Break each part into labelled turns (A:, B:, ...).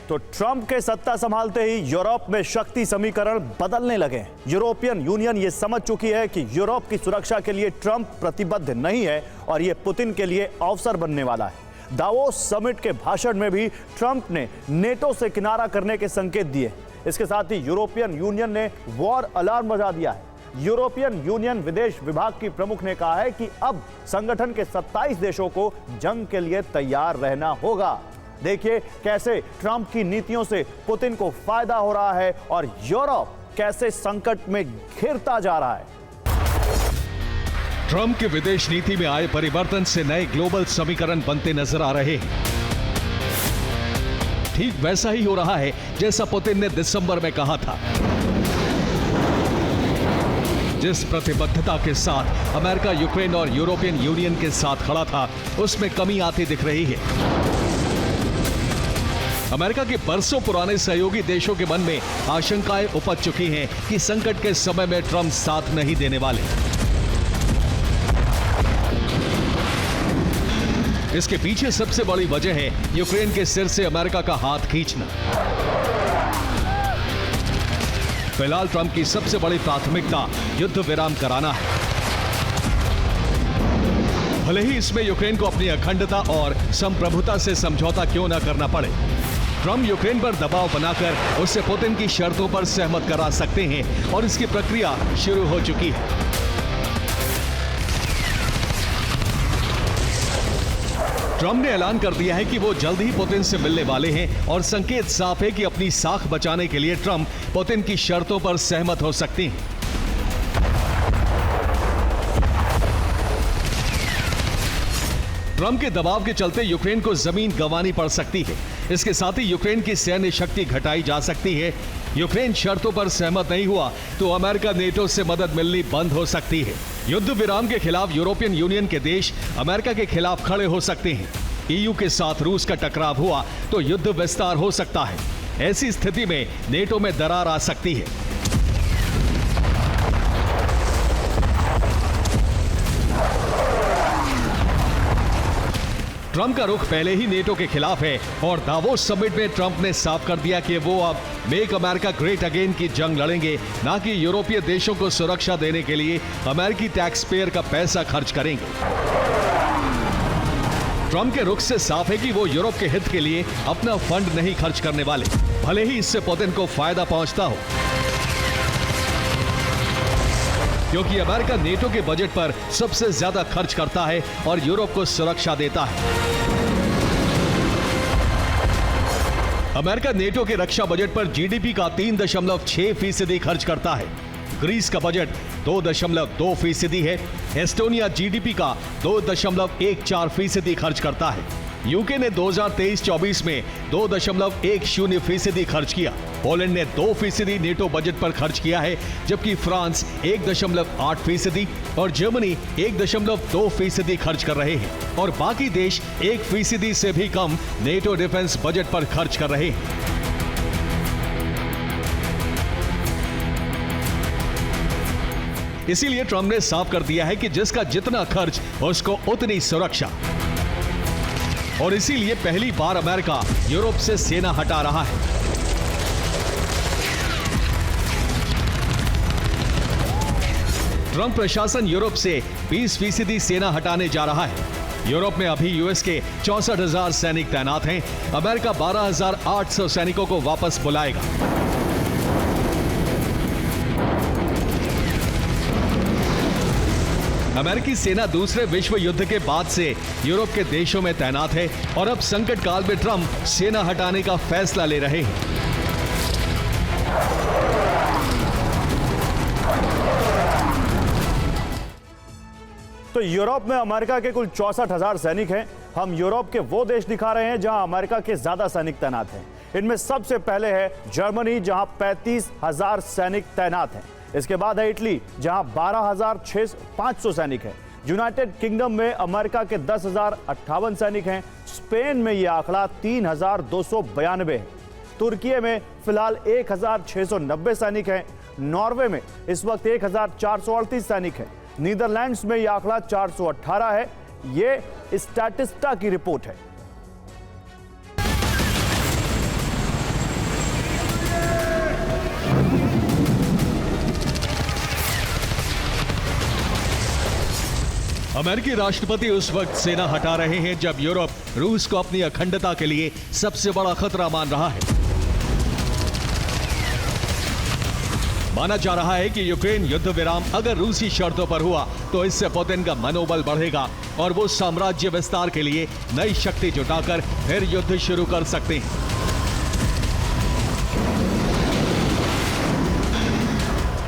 A: तो ट्रंप के सत्ता संभालते ही यूरोप में शक्ति समीकरण बदलने लगे। यूरोपियन यूनियन ये समझ चुकी है कि यूरोप की सुरक्षा के लिए ट्रंप प्रतिबद्ध नहीं है और ये पुतिन के लिए अवसर बनने वाला है। दावोस समिट के भाषण में भी ट्रंप ने नेटो से किनारा करने के संकेत दिए। इसके साथ ही यूरोपियन यूनियन ने वॉर अलार्म बजा दिया है। यूरोपियन यूनियन विदेश विभाग की प्रमुख ने कहा है कि अब संगठन के 27 देशों को जंग के लिए तैयार रहना होगा। देखिए कैसे ट्रंप की नीतियों से पुतिन को फायदा हो रहा है और यूरोप कैसे संकट में घिरता जा रहा है।
B: ट्रंप की विदेश नीति में आए परिवर्तन से नए ग्लोबल समीकरण बनते नजर आ रहे हैं। ठीक वैसा ही हो रहा है जैसा पुतिन ने दिसंबर में कहा था। जिस प्रतिबद्धता के साथ अमेरिका यूक्रेन और यूरोपियन यूनियन के साथ खड़ा था, उसमें कमी आती दिख रही है। अमेरिका के बरसों पुराने सहयोगी देशों के मन में आशंकाएं उपज चुकी हैं कि संकट के समय में ट्रंप साथ नहीं देने वाले। इसके पीछे सबसे बड़ी वजह है यूक्रेन के सिर से अमेरिका का हाथ खींचना। फिलहाल ट्रंप की सबसे बड़ी प्राथमिकता युद्ध विराम कराना है, भले ही इसमें यूक्रेन को अपनी अखंडता और संप्रभुता से समझौता क्यों न करना पड़े। ट्रंप यूक्रेन पर दबाव बनाकर उसे पुतिन की शर्तों पर सहमत करा सकते हैं और इसकी प्रक्रिया शुरू हो चुकी है। ट्रंप ने ऐलान कर दिया है कि वो जल्द ही पुतिन से मिलने वाले हैं और संकेत साफ है कि अपनी साख बचाने के लिए ट्रंप पुतिन की शर्तों पर सहमत हो सकते हैं। ट्रंप के दबाव के चलते यूक्रेन को जमीन गंवानी पड़ सकती है। इसके साथ ही यूक्रेन की सैन्य शक्ति घटाई जा सकती है। यूक्रेन शर्तों पर सहमत नहीं हुआ तो अमेरिका नेटो से मदद मिलनी बंद हो सकती है। युद्ध विराम के खिलाफ यूरोपियन यूनियन के देश अमेरिका के खिलाफ खड़े हो सकते हैं। ईयू के साथ रूस का टकराव हुआ तो युद्ध विस्तार हो सकता है। ऐसी स्थिति में नेटो में दरार आ सकती है। ट्रंप का रुख पहले ही नेटो के खिलाफ है और दावोस समिट में ट्रंप ने साफ कर दिया कि वो अब मेक अमेरिका ग्रेट अगेन की जंग लड़ेंगे, ना कि यूरोपीय देशों को सुरक्षा देने के लिए अमेरिकी टैक्स पेयर का पैसा खर्च करेंगे। ट्रंप के रुख से साफ है कि वो यूरोप के हित के लिए अपना फंड नहीं खर्च करने वाले, भले ही इससे पुतिन को फायदा पहुंचता हो, क्योंकि अमेरिका नेटो के बजट पर सबसे ज्यादा खर्च करता है और यूरोप को सुरक्षा देता है। अमेरिका नेटो के रक्षा बजट पर जीडीपी का 3.6% खर्च करता है। ग्रीस का बजट 2.2% है। एस्टोनिया जीडीपी का 2.14% खर्च करता है। यूके ने 2023-24 में 2.10% खर्च किया। पोलैंड ने 2% नेटो बजट पर खर्च किया है, जबकि फ्रांस 1.8% और जर्मनी 1.2% खर्च कर रहे हैं और बाकी देश 1% से भी कम नेटो डिफेंस बजट पर खर्च कर रहे हैं। इसीलिए ट्रंप ने साफ कर दिया है कि जिसका जितना खर्च उसको उतनी सुरक्षा, और इसीलिए पहली बार अमेरिका यूरोप से सेना हटा रहा है। ट्रंप प्रशासन यूरोप से 20% सेना हटाने जा रहा है। यूरोप में अभी यूएस के 64,000 सैनिक तैनात हैं। अमेरिका 12,800 सैनिकों को वापस बुलाएगा। अमेरिकी सेना दूसरे विश्व युद्ध के बाद से यूरोप के देशों में तैनात है और अब संकट काल में ट्रंप सेना हटाने का फैसला ले रहे हैं।
A: तो यूरोप में अमेरिका के कुल 64,000 सैनिक हैं। हम यूरोप के वो देश दिखा रहे हैं जहां अमेरिका के ज्यादा सैनिक तैनात हैं। इनमें सबसे पहले है जर्मनी, जहां 35,000 सैनिक तैनात हैं। इसके बाद है इटली, जहां 12,500 सैनिक हैं। यूनाइटेड किंगडम में अमेरिका के 10,058 सैनिक हैं। स्पेन में यह आंकड़ा 3,292 है। तुर्की में फिलहाल 1,690 सैनिक हैं। नॉर्वे में इस वक्त 1,438 सैनिक हैं। नीदरलैंड्स में यह आंकड़ा 418 है। यह स्टैटिस्टा की रिपोर्ट है।
B: अमेरिकी राष्ट्रपति उस वक्त सेना हटा रहे हैं जब यूरोप रूस को अपनी अखंडता के लिए सबसे बड़ा खतरा मान रहा है। माना जा रहा है कि यूक्रेन युद्ध विराम अगर रूसी शर्तों पर हुआ तो इससे पुतिन का मनोबल बढ़ेगा और वो साम्राज्य विस्तार के लिए नई शक्ति जुटाकर फिर युद्ध शुरू कर सकते हैं।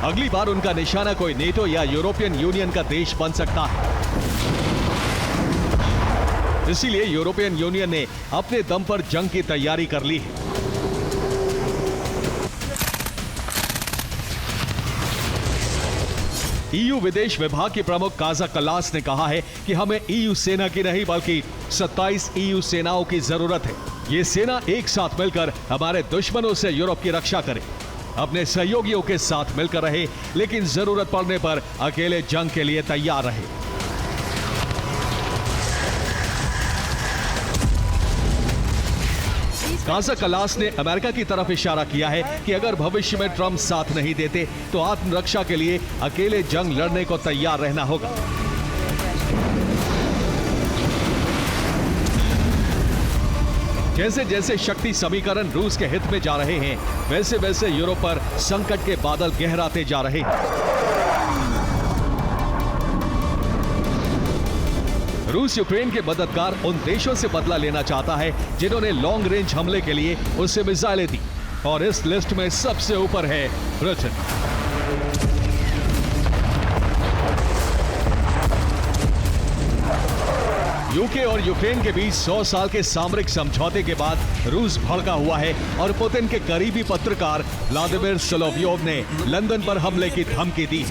B: अगली बार उनका निशाना कोई नेटो या यूरोपियन यूनियन का देश बन सकता है। इसीलिए यूरोपियन यूनियन ने अपने दम पर जंग की तैयारी कर ली है। ईयू विदेश विभाग के प्रमुख काजा कल्लास ने कहा है कि हमें ईयू सेना की नहीं बल्कि 27 ईयू सेनाओं की जरूरत है। ये सेना एक साथ मिलकर हमारे दुश्मनों से यूरोप की रक्षा करे, अपने सहयोगियों के साथ मिलकर रहे, लेकिन जरूरत पड़ने पर अकेले जंग के लिए तैयार रहे। काजा कल्लास ने अमेरिका की तरफ इशारा किया है कि अगर भविष्य में ट्रंप साथ नहीं देते तो आत्मरक्षा के लिए अकेले जंग लड़ने को तैयार रहना होगा। जैसे जैसे शक्ति समीकरण रूस के हित में जा रहे हैं, वैसे वैसे यूरोप पर संकट के बादल गहराते जा रहे हैं। रूस यूक्रेन के मददगार उन देशों से बदला लेना चाहता है जिन्होंने लॉन्ग रेंज हमले के लिए उसे मिसाइलें दी, और इस लिस्ट में सबसे ऊपर है ब्रिटेन। यूके और यूक्रेन के बीच 100 साल के सामरिक समझौते के बाद रूस भड़का हुआ है और पुतिन के करीबी पत्रकार व्लादिमीर सोलोवियोव ने लंदन पर हमले की धमकी दी।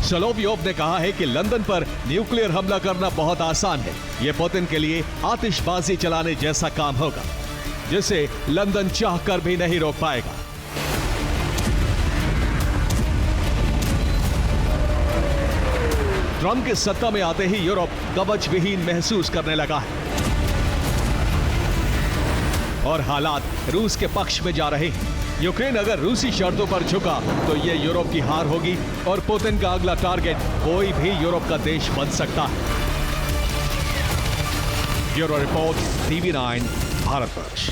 B: सोलोवियोव ने कहा है कि लंदन पर न्यूक्लियर हमला करना बहुत आसान है। यह पुतिन के लिए आतिशबाजी चलाने जैसा काम होगा, जिसे लंदन चाहकर भी नहीं रोक पाएगा। ट्रंप के सत्ता में आते ही यूरोप कवच विहीन महसूस करने लगा है और हालात रूस के पक्ष में जा रहे हैं। यूक्रेन अगर रूसी शर्तों पर झुका तो यह यूरोप की हार होगी और पुतिन का अगला टारगेट कोई भी यूरोप का देश बन सकता है। Bureau report, TV9 Bharatvarsh.